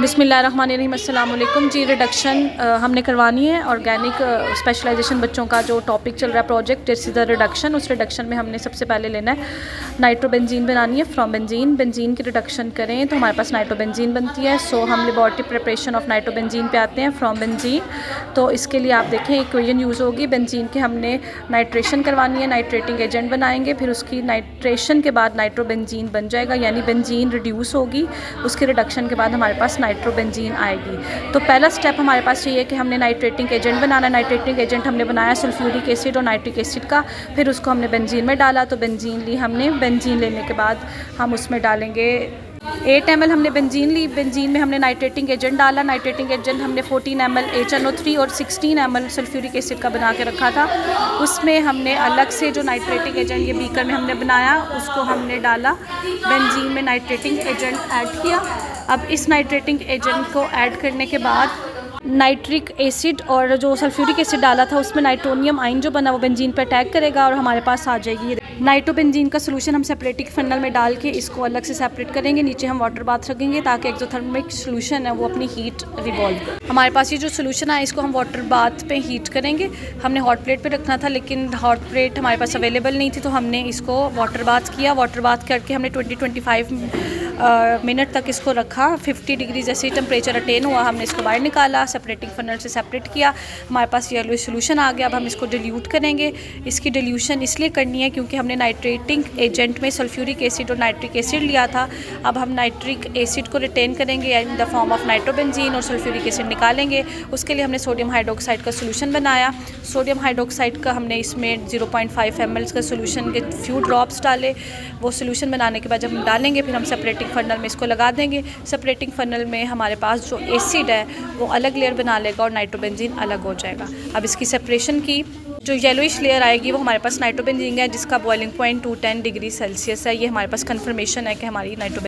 बिस्मिल्लाहिर्रहमानिर्रहीम अस्सलाम वालेकुम जी। रिडक्शन हमने करवानी है। ऑर्गेनिक स्पेशलाइजेशन बच्चों का जो टॉपिक चल रहा है प्रोजेक्ट इट्स द रिडक्शन। उस रिडक्शन में हमने सबसे पहले लेना है नाइट्रोबेंजीन बनानी है फ्रॉम बेंजीन। बेंजीन की रिडक्शन करें तो हमारे पास नाइट्रोबेंजीन बनती है। सो हम लेबॉरेटरी प्रिपरेशन ऑफ नाइट्रोबेंजीन पे आते हैं फ्रॉम बेंजीन। तो इसके लिए आप देखें इक्वेशन यूज़ होगी बेंजीन के। हमने नाइट्रेशन करवानी है, नाइट्रेटिंग एजेंट बनाएंगे, फिर उसकी नाइट्रेशन के बाद नाइट्रोबेंजीन बन जाएगा, यानी बेंजीन रिड्यूस होगी। उसके रिडक्शन के बाद हमारे पास नाइट्रोबेंजीन आएगी। तो पहला स्टेप हमारे पास ये है कि हमने नाइट्रेटिंग एजेंट बनाना है। नाइट्रेटिंग एजेंट हमने बनाया सल्फ्यूरिक एसिड और नाइट्रिक एसिड का, फिर उसको हमने बेंजीन में डाला। तो बेंजीन ली हमने। बेंजीन लेने के बाद हम उसमें डालेंगे 8 ml हमने बेंजीन ली। बेंजीन में हमने नाइट्रेटिंग एजेंट डाला। नाइट्रेटिंग एजेंट हमने 14 ml HNO3 और 16 ml सल्फ्यूरिक एसिड का बना के रखा था। उसमें हमने अलग से जो नाइट्रेटिंग एजेंट ये बीकर में हमने बनाया उसको हमने डाला। बेंजीन में नाइट्रेटिंग एजेंट ऐड किया। अब इस नाइट्रेटिंग एजेंट को ऐड करने के बाद नाइट्रिक एसिड और जो सल्फ्यूरिक एसिड डाला था उसमें नाइट्रोनियम आयन जो बना वो बेंजीन पर अटैक करेगा और हमारे पास आ जाएगी नाइट्रोबेंजीन का सोल्यूशन। हम सेपरेटिक फनल में डाल के इसको अलग से सेपरेट करेंगे। नीचे हम वाटर बाथ रखेंगे ताकि एक्सोथर्मिक सोल्यूशन है वो अपनी हीट रिवॉल्व करे। हमारे पास ये जो सोल्यूशन है इसको हम वाटर बाथ पे हीट करेंगे। हमने हॉट प्लेट पे रखना था लेकिन हॉट प्लेट हमारे पास अवेलेबल नहीं थी, तो हमने इसको वाटर बाथ किया। वाटर बाथ करके हमने 20-25 मिनट तक इसको रखा। 50 डिग्री जैसे टेम्परेचर अटेन हुआ हमने इसको बाहर निकाला, सेपरेटिंग फनल से सेपरेट किया। हमारे पास येलो सोल्यूशन आ गया। अब हम इसको डिल्यूट करेंगे। इसकी डिल्यूशन इसलिए करनी है क्योंकि हमने नाइट्रेटिंग एजेंट में सल्फ्यूरिक एसिड और नाइट्रिक एसिड लिया था। अब हम नाइट्रिक एसिड को रिटेन करेंगे in the form of nitrobenzene और सल्फ्यूरिक एसिड निकालेंगे। उसके लिए हमने सोडियम हाइड्रोक्साइड का सोल्यूशन बनाया। सोडियम हाइड्रोक्साइड का हमने इसमें 0.5 ml का सोल्यूशन के फ्यू ड्रॉप्स डाले। वो सोल्यूशन बनाने के बाद जब हम डालेंगे फिर हम सेपरेटिंग फनल में इसको लगा देंगे। सेपरेटिंग फनल में हमारे पास जो एसिड है वो अलग लेयर बना लेगा और नाइट्रोबेंजीन अलग हो जाएगा। अब इसकी सेपरेशन की जो येलोइश लेयर आएगी वो हमारे पास नाइट्रोबेंजीन है जिसका बॉइलिंग पॉइंट 210 डिग्री सेल्सियस है। ये हमारे पास कंफर्मेशन है कि हमारी नाइट्रोबेंजीन